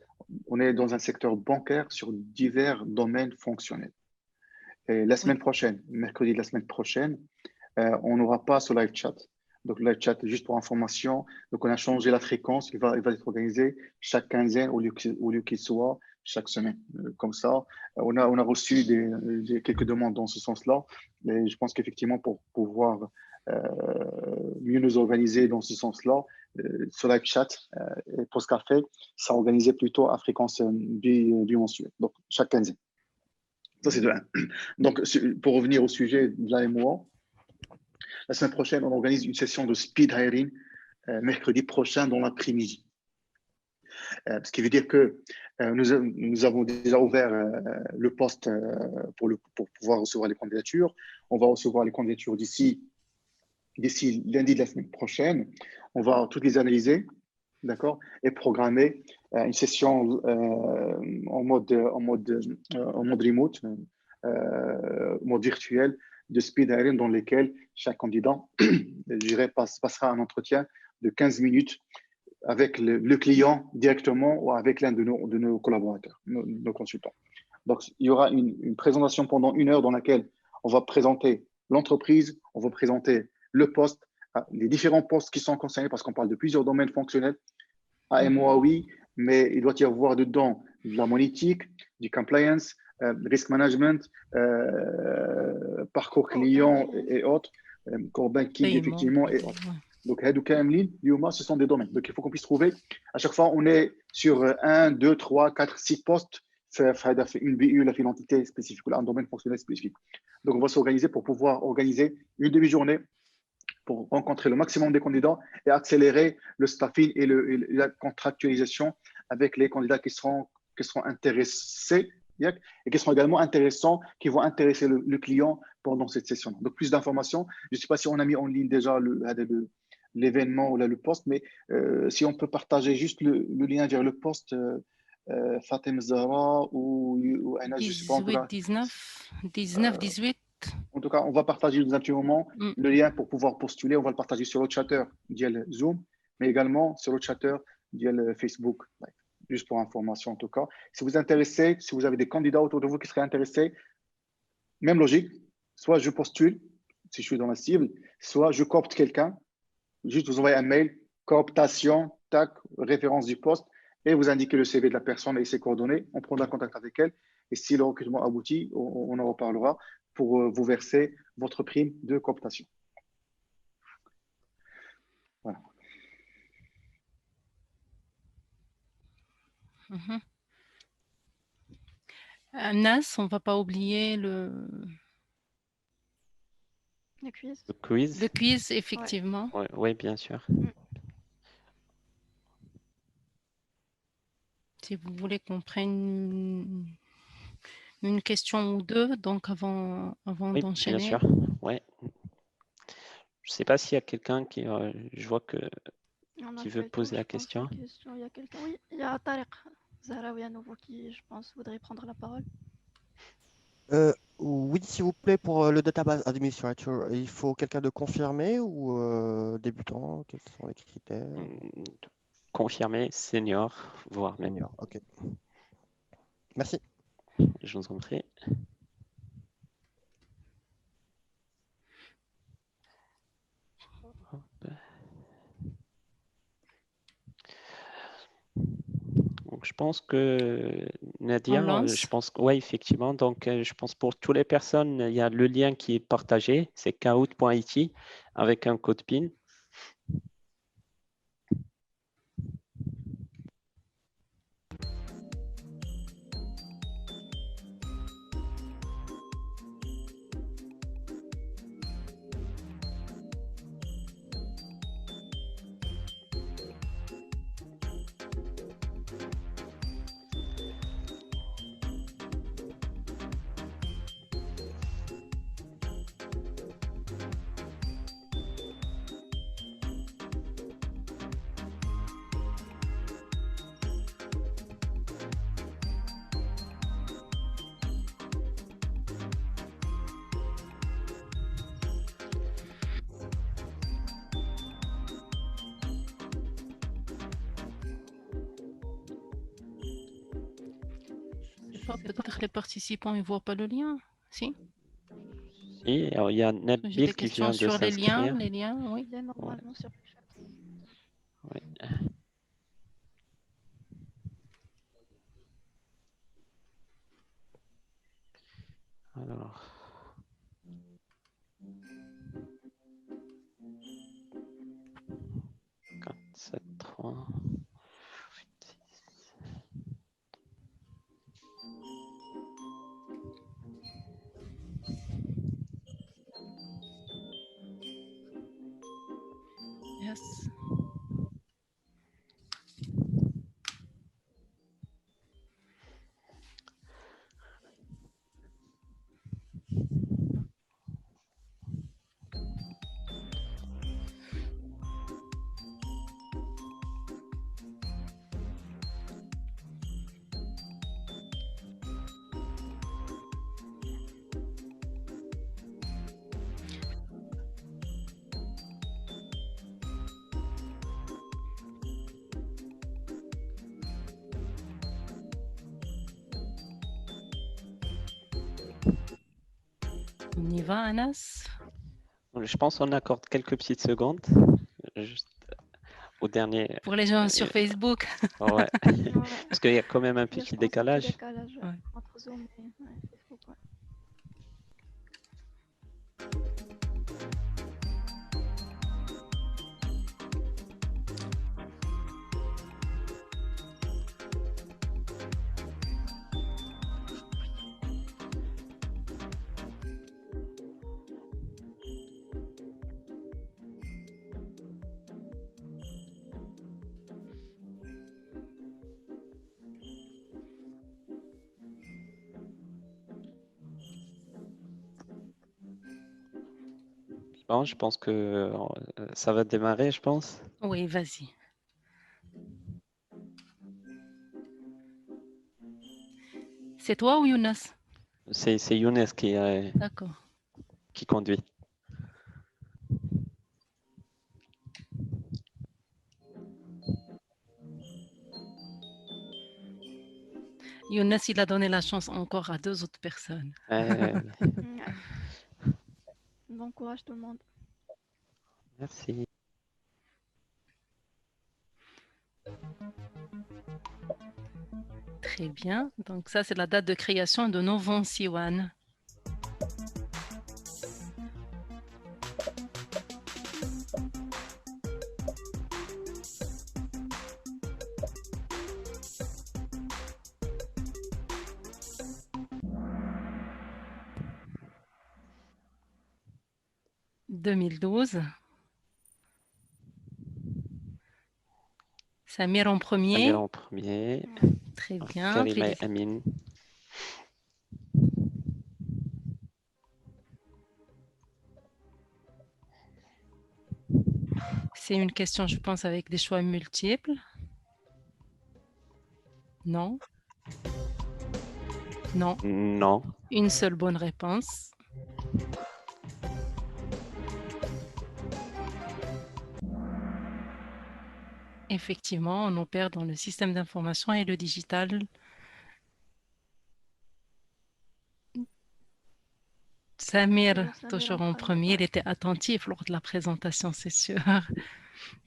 on est dans un secteur bancaire sur divers domaines fonctionnels. Et la semaine prochaine, mercredi de la semaine prochaine, on n'aura pas ce live chat. Donc, le chat, juste pour information, donc on a changé la fréquence. Il va être organisé chaque quinzaine au lieu qu'il soit chaque semaine. Comme ça, on a reçu quelques demandes dans ce sens-là. Et je pense qu'effectivement, pour pouvoir mieux nous organiser dans ce sens-là, sur live chat et Post Café, ça organisé plutôt à fréquence bimensuelle, donc chaque quinzaine. Ça, c'est de 1. Donc, pour revenir au sujet de l'AMOA, la semaine prochaine, on organise une session de speed hiring mercredi prochain dans l'après-midi. Ce qui veut dire que nous avons déjà ouvert le poste pour pouvoir recevoir les candidatures. On va recevoir les candidatures d'ici lundi de la semaine prochaine. On va toutes les analyser, d'accord, et programmer une session en mode remote, mode virtuel de speed hiring dans lequel chaque candidat, je dirais, passera un entretien de 15 minutes avec le client directement ou avec l'un de nos collaborateurs, nos consultants. Donc, il y aura une présentation pendant 1 heure dans laquelle on va présenter l'entreprise, on va présenter le poste, les différents postes qui sont concernés parce qu'on parle de plusieurs domaines fonctionnels. AMOA, oui, mais il doit y avoir dedans de la monétique, du compliance, risk management, parcours client et autres, core banking, effectivement, et autres. Donc, ce sont des domaines. Donc, il faut qu'on puisse trouver. À chaque fois, on est sur 1, 2, 3, 4, 6 postes. Une BU, la l'entité spécifique, un domaine fonctionnel spécifique. Donc, on va s'organiser pour pouvoir organiser une demi-journée pour rencontrer le maximum des candidats et accélérer le staffing et la contractualisation avec les candidats qui seront intéressés et qui seront également intéressants, qui vont intéresser le client pendant cette session. Donc, plus d'informations. Je ne sais pas si on a mis en ligne déjà l'événement ou le post, mais si on peut partager juste le lien vers le post, Fatem Zahra ou Aina, je ne sais pas. 18. En tout cas, on va partager dans un petit moment le lien pour pouvoir postuler. On va le partager sur le chatter via Zoom, mais également sur le chatter via Facebook. Juste pour information, en tout cas. Si vous êtes intéressé, si vous avez des candidats autour de vous qui seraient intéressés, même logique, soit je postule, si je suis dans la cible, soit je coopte quelqu'un, juste vous envoyez un mail, cooptation, tac, référence du poste, et vous indiquez le CV de la personne et ses coordonnées. On prendra contact avec elle. Et si le recrutement aboutit, on en reparlera pour vous verser votre prime de cooptation. Voilà. Nas, on ne va pas oublier le quiz. Le quiz. Le quiz, effectivement. Oui, bien sûr. Si vous voulez qu'on prenne une question ou deux, donc avant d'enchaîner. Bien sûr, ouais. Je ne sais pas s'il y a quelqu'un qui, je vois que qui veut poser la question. Il y a quelqu'un, oui, il y a Tariq Zahraoui à nouveau qui, je pense, voudrait prendre la parole. Oui, s'il vous plaît, pour le database administrator, il faut quelqu'un de confirmé ou débutant? Quels sont les critères? Confirmé, senior, voire même. Senior, ok. Merci. Je vous en prie. Donc, je pense que Nadia, je pense que oui, effectivement. Donc, je pense pour toutes les personnes, il y a le lien qui est partagé, c'est kahoot.it avec un code PIN. Peut-être les participants ne voient pas le lien, si? Si, alors, il y a J'ai des Nabil qui questions vient de sur les liens, s'inscrire. oui. Il est normalement sur le chat. Oui. Alors. Quatre, sept, trois. Yes. On y va, Anas? Je pense qu'on accorde quelques petites secondes. Juste au dernier. Pour les gens sur Facebook. Ouais. Ouais. Parce qu'il y a quand même un Il y a, je petit pense, un petit décalage. décalage Ouais. entre Zoom et Facebook. Ouais. Bon, je pense que ça va démarrer, je pense. Oui, vas-y. C'est toi ou Younes? C'est Younes D'accord. qui conduit. Younes, il a donné la chance encore à 2 autres personnes. Ouais. Bon courage tout le monde. Merci. Très bien. Donc ça, c'est la date de création de Novon Siwan. « 2012. Samir en premier. Samir en premier. Très bien. Karima et Amine. C'est une question, je pense, avec des choix multiples. Non. Non. Non. Une seule bonne réponse. Effectivement, on opère dans le système d'information et le digital. Samir, toujours en premier, il était attentif lors de la présentation, c'est sûr.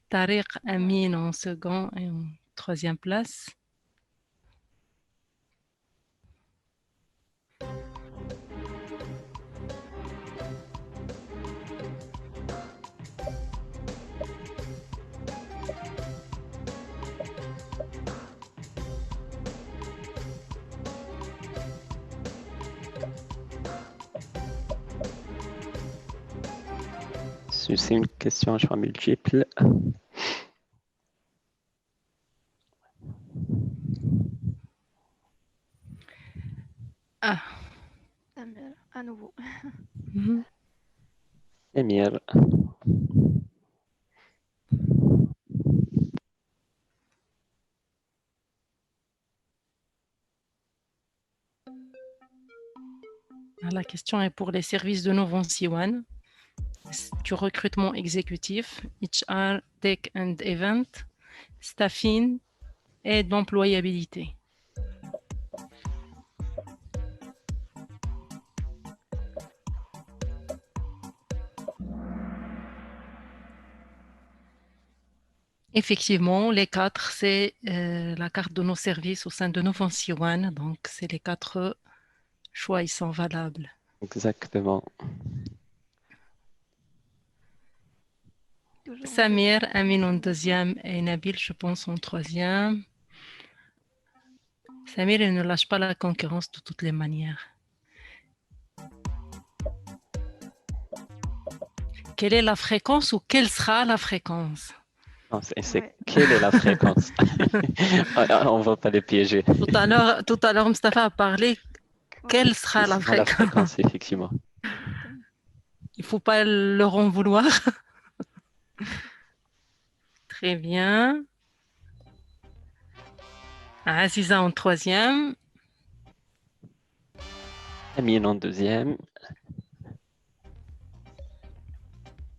Tariq Amin en second et en troisième place. C'est une question à choix multiple. Ah. Samir, à nouveau. Samir. La question est pour les services de Novon Siwan, du recrutement exécutif, HR, Tech and Event, staffing et d'employabilité. Effectivement, les quatre, c'est la carte de nos services au sein de Novon Siwan. Donc, c'est les quatre choix, ils sont valables. Exactement. Toujours en Samir, deuxième. Amin en Merci beaucoup. deuxième et Nabil, je pense, en troisième. Samir, il ne lâche pas la concurrence de toutes les manières. Quelle est la fréquence ou quelle sera la fréquence? Non, c'est Ouais. quelle est la fréquence? On ne va pas les piéger. Tout à l'heure, Mustafa a parlé. Ouais, Quelle sera Quelle la sera la fréquence? fréquence, effectivement? exactement. Il ne faut pas leur en vouloir. Très bien. Aziza en troisième. Amine en deuxième.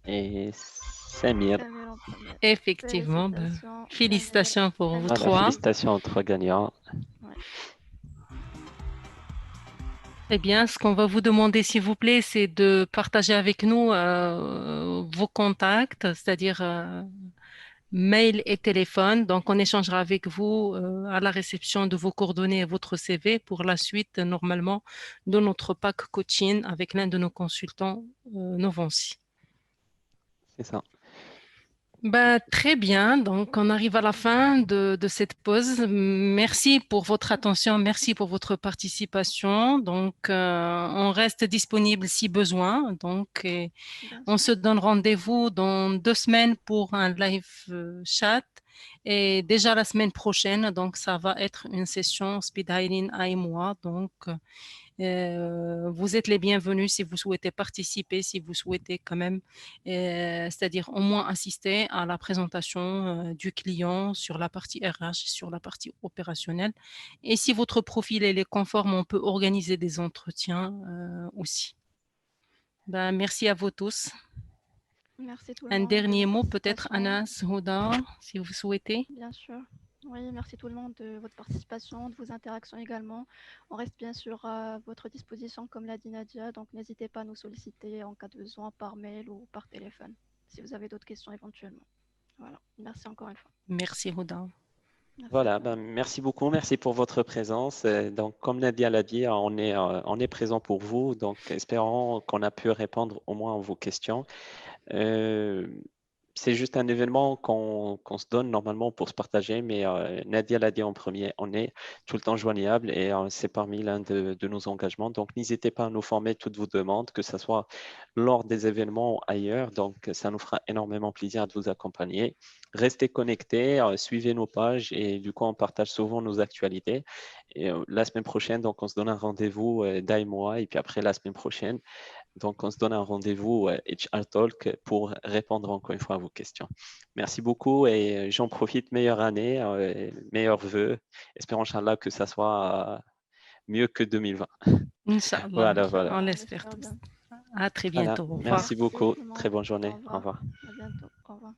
Et Samir. Samuel en premier. Effectivement, ben, Félicitations, Samir. félicitations pour vous Samir. Voilà, trois. félicitations aux trois gagnants. Ouais. Eh bien, ce qu'on va vous demander, s'il vous plaît, c'est de partager avec nous vos contacts, c'est-à-dire mail et téléphone. Donc, on échangera avec vous à la réception de vos coordonnées et votre CV pour la suite, normalement, de notre pack coaching avec l'un de nos consultants, Novancy. C'est ça. Ben, très bien, donc on arrive à la fin de cette pause. Merci pour votre attention, merci pour votre participation. Donc, on reste disponible si besoin. Donc, Bien on sûr. se donne rendez-vous dans 2 semaines pour un live chat. Et déjà la semaine prochaine, donc ça va être une session speed dating et moi. Donc, vous êtes les bienvenus si vous souhaitez participer, si vous souhaitez quand même, c'est-à-dire au moins assister à la présentation du client sur la partie RH, sur la partie opérationnelle. Et si votre profil est conforme, on peut organiser des entretiens aussi. Ben, merci à vous tous. Merci tout le Un monde de dernier votre mot, peut-être participation. Anas, Houda, si vous souhaitez. Bien sûr. Oui, merci tout le monde de votre participation, de vos interactions également. On reste bien sûr à votre disposition, comme l'a dit Nadia, donc n'hésitez pas à nous solliciter en cas de besoin par mail ou par téléphone, si vous avez d'autres questions éventuellement. Voilà, merci encore une fois. Merci Houda. Merci à Voilà, vous. ben, merci beaucoup, merci pour votre présence. Donc, comme Nadia l'a dit, on est présent pour vous. Donc, espérons qu'on a pu répondre au moins à vos questions. Euh, c'est juste un événement qu'on se donne normalement pour se partager, mais Nadia l'a dit en premier, on est tout le temps joignable et c'est parmi l'un de nos engagements. Donc, n'hésitez pas à nous former toutes vos demandes, que ce soit lors des événements ou ailleurs. Donc, ça nous fera énormément plaisir de vous accompagner. Restez connectés, suivez nos pages et du coup, on partage souvent nos actualités. Et la semaine prochaine, donc, on se donne un rendez-vous, Da et moi, et puis après la semaine prochaine, donc, on se donne un rendez-vous HR Talk pour répondre encore une fois à vos questions. Merci beaucoup et j'en profite. Meilleure année, meilleurs vœux. Espérons, Inch'Allah, que ça soit mieux que 2020. Inch'Allah, Voilà, on voilà. Inch'Allah, on l'espère l'espère tous. bien. À très Voilà. bientôt. Au revoir. Merci Merci beaucoup. tout le Très monde. bonne Au journée. Au revoir. revoir. À bientôt. Au revoir.